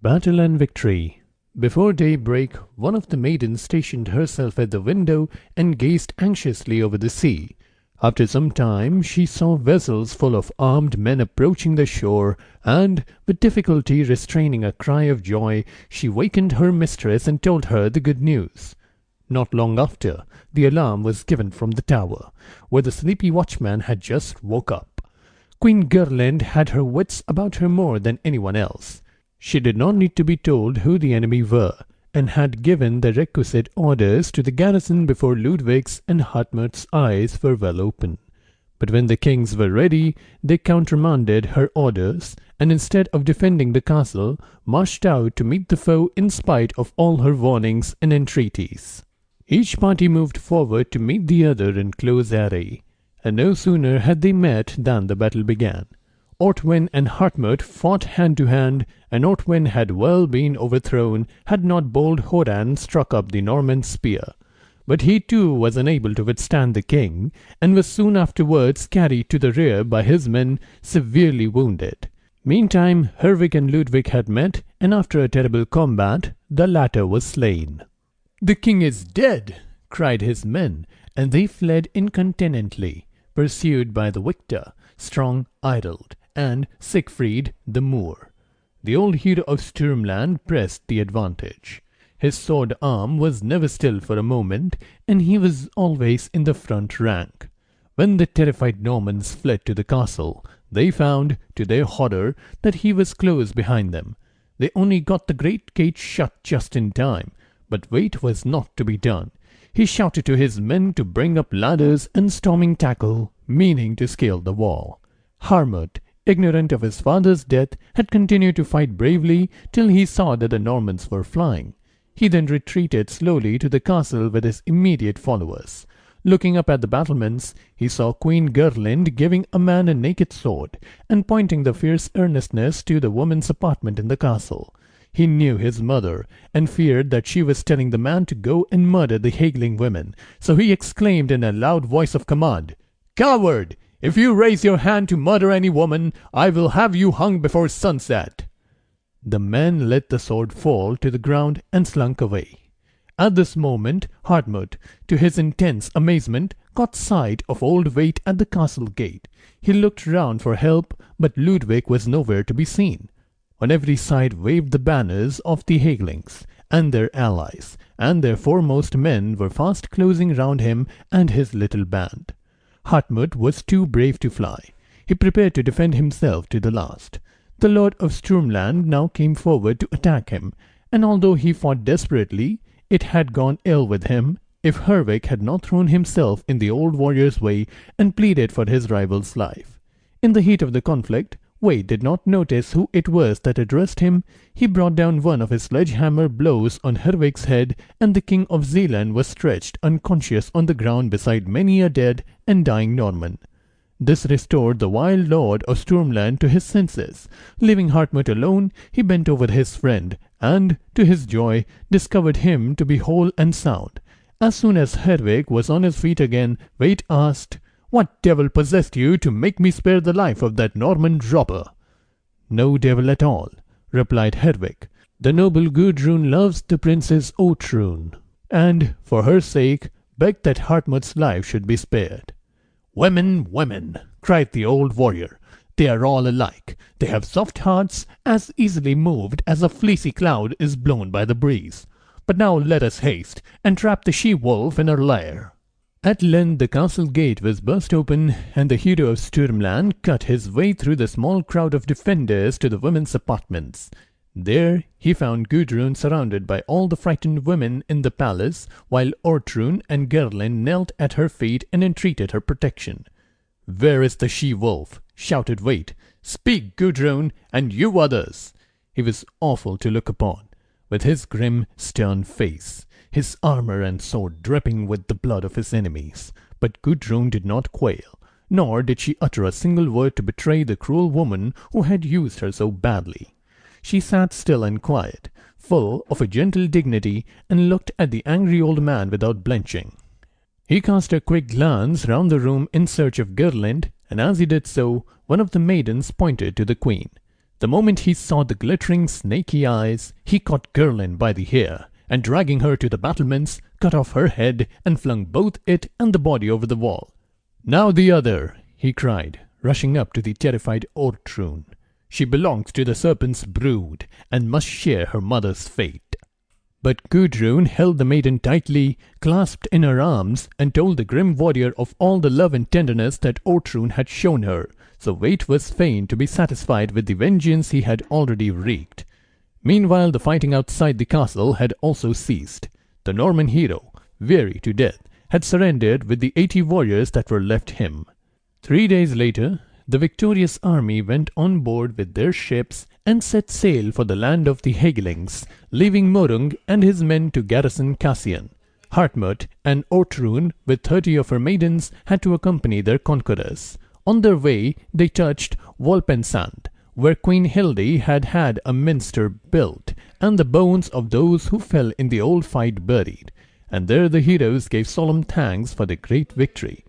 Battle and Victory. Before daybreak, one of the maidens stationed herself at the window and gazed anxiously over the sea. After some time, she saw vessels full of armed men approaching the shore, and, with difficulty restraining a cry of joy, she wakened her mistress and told her the good news. Not long after, the alarm was given from the tower, where the sleepy watchman had just woke up. Queen Girland had her wits about her more than anyone else. She did not need to be told who the enemy were, and had given the requisite orders to the garrison before Ludwig's and Hartmut's eyes were well open. But when the kings were ready, they countermanded her orders, and instead of defending the castle, marched out to meet the foe in spite of all her warnings and entreaties. Each party moved forward to meet the other in close array, and no sooner had they met than the battle began. Ortwin and Hartmut fought hand to hand, and Ortwin had well been overthrown had not bold Horan struck up the Norman spear. But he too was unable to withstand the king, and was soon afterwards carried to the rear by his men, severely wounded. Meantime Herwig and Ludwig had met, and after a terrible combat, the latter was slain. "The king is dead!" cried his men, and they fled incontinently, pursued by the victor, strong Eidold, and Siegfried the Moor. The old hero of Sturmland pressed the advantage. His sword arm was never still for a moment, and he was always in the front rank. When the terrified Normans fled to the castle, they found, to their horror, that he was close behind them. They only got the great gate shut just in time, but wait was not to be done. He shouted to his men to bring up ladders and storming tackle, meaning to scale the wall. Harmut, ignorant of his father's death, had continued to fight bravely till he saw that the Normans were flying. He then retreated slowly to the castle with his immediate followers. Looking up at the battlements, he saw Queen Girland giving a man a naked sword, and pointing the fierce earnestness to the woman's apartment in the castle. He knew his mother, and feared that she was telling the man to go and murder the haggling women, so he exclaimed in a loud voice of command, "Coward! If you raise your hand to murder any woman, I will have you hung before sunset." The man let the sword fall to the ground and slunk away. At this moment, Hartmut, to his intense amazement, caught sight of old Wait at the castle gate. He looked round for help, but Ludwig was nowhere to be seen. On every side waved the banners of the Haglings and their allies, and their foremost men were fast closing round him and his little band. Hartmut was too brave to fly. He prepared to defend himself to the last. The Lord of Sturmland now came forward to attack him, and although he fought desperately, it had gone ill with him if Herwig had not thrown himself in the old warrior's way and pleaded for his rival's life. In the heat of the conflict, Wade did not notice who it was that addressed him. He brought down one of his sledgehammer blows on Herwig's head, and the King of Zealand was stretched unconscious on the ground beside many a dead and dying Norman. This restored the wild lord of Sturmland to his senses. Leaving Hartmut alone, he bent over his friend, and, to his joy, discovered him to be whole and sound. As soon as Herwig was on his feet again, Wade asked, "What devil possessed you to make me spare the life of that Norman robber?" "No devil at all," replied Herwig. "The noble Good-drewne loves the Princess Otrune, and, for her sake, begged that Hartmut's life should be spared." "Women, women!" cried the old warrior. "They are all alike. They have soft hearts, as easily moved as a fleecy cloud is blown by the breeze. But now let us haste, and trap the she-wolf in her lair." At length the castle gate was burst open, and the hero of Sturmland cut his way through the small crowd of defenders to the women's apartments. There he found Good-drewne surrounded by all the frightened women in the palace, while Ortrune and Girland knelt at her feet and entreated her protection. "Where is the she-wolf?" shouted Wade. "Speak, Good-drewne, and you others!" He was awful to look upon, with his grim, stern face, his armor and sword dripping with the blood of his enemies. But Good-drewne did not quail, nor did she utter a single word to betray the cruel woman who had used her so badly. She sat still and quiet, full of a gentle dignity, and looked at the angry old man without blenching. He cast a quick glance round the room in search of Girland, and as he did so, one of the maidens pointed to the queen. The moment he saw the glittering snaky eyes, he caught Girland by the hair, and dragging her to the battlements, cut off her head and flung both it and the body over the wall. "Now the other," he cried, rushing up to the terrified Good-drewne. "She belongs to the serpent's brood, and must share her mother's fate." But Good-drewne held the maiden tightly, clasped in her arms, and told the grim warrior of all the love and tenderness that Good-drewne had shown her, so Wait was fain to be satisfied with the vengeance he had already wreaked. Meanwhile the fighting outside the castle had also ceased. The Norman hero, weary to death, had surrendered with the 80 warriors that were left him. 3 days later, the victorious army went on board with their ships and set sail for the land of the Hagelings, leaving Morung and his men to garrison Cassian. Hartmut and Good-drewne, with 30 of her maidens, had to accompany their conquerors. On their way, they touched Wolpensand, where Queen Hilde had had a minster built, and the bones of those who fell in the old fight buried. And there the heroes gave solemn thanks for the great victory.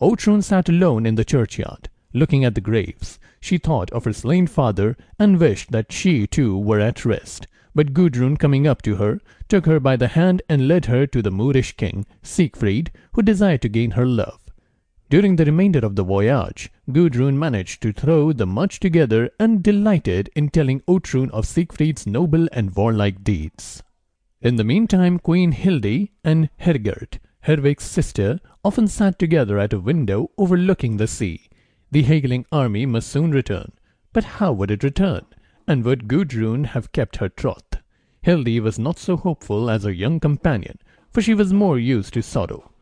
Good-drewne sat alone in the churchyard, looking at the graves. She thought of her slain father, and wished that she too were at rest. But Good-drewne, coming up to her, took her by the hand and led her to the Moorish king, Siegfried, who desired to gain her love. During the remainder of the voyage, Good-drewne managed to throw the much together and delighted in telling Good-drewne of Siegfried's noble and warlike deeds. In the meantime, Queen Hilde and Hergerd, Herwig's sister, often sat together at a window overlooking the sea. The Hageling army must soon return. But how would it return? And would Good-drewne have kept her troth? Hilde was not so hopeful as her young companion, for she was more used to sorrow.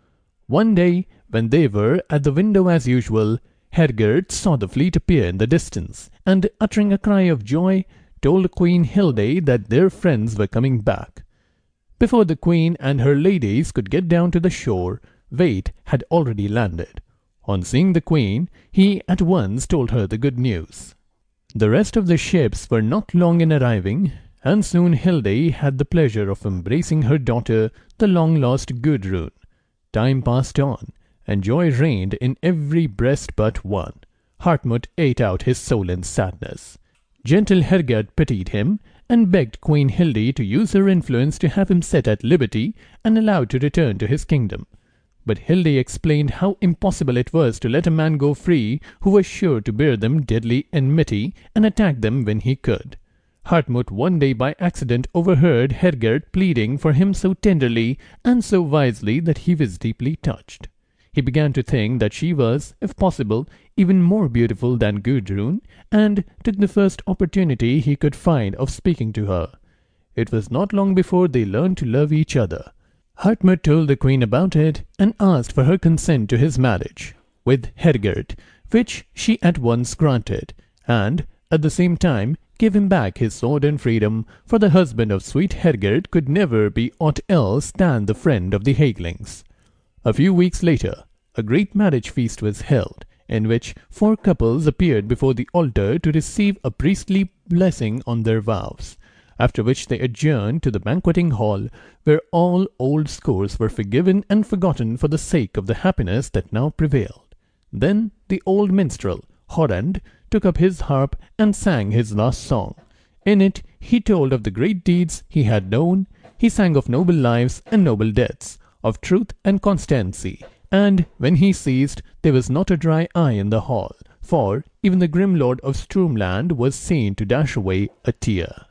One day, when they were at the window as usual, Hergerd saw the fleet appear in the distance, and, uttering a cry of joy, told Queen Hilde that their friends were coming back. Before the queen and her ladies could get down to the shore, Wait had already landed. On seeing the queen, he at once told her the good news. The rest of the ships were not long in arriving, and soon Hilde had the pleasure of embracing her daughter, the long-lost Good-drewne. Time passed on, and joy reigned in every breast but one. Hartmut ate out his soul in sadness. Gentle Hergerd pitied him, and begged Queen Hilde to use her influence to have him set at liberty and allowed to return to his kingdom. But Hilde explained how impossible it was to let a man go free who was sure to bear them deadly enmity and attack them when he could. Hartmut one day by accident overheard Hergerd pleading for him so tenderly and so wisely that he was deeply touched. He began to think that she was, if possible, even more beautiful than Good-drewne, and took the first opportunity he could find of speaking to her. It was not long before they learned to love each other. Hartmut told the queen about it, and asked for her consent to his marriage with Hergerd, which she at once granted, and, at the same time, gave him back his sword and freedom, for the husband of sweet Hergerd could never be aught else than the friend of the Hagelings. A few weeks later, a great marriage feast was held, in which 4 couples appeared before the altar to receive a priestly blessing on their vows, after which they adjourned to the banqueting hall, where all old scores were forgiven and forgotten for the sake of the happiness that now prevailed. Then the old minstrel, Horand, took up his harp and sang his last song. In it he told of the great deeds he had known, he sang of noble lives and noble deaths, of truth and constancy, and when he ceased there was not a dry eye in the hall, for even the grim lord of Sturmland was seen to dash away a tear.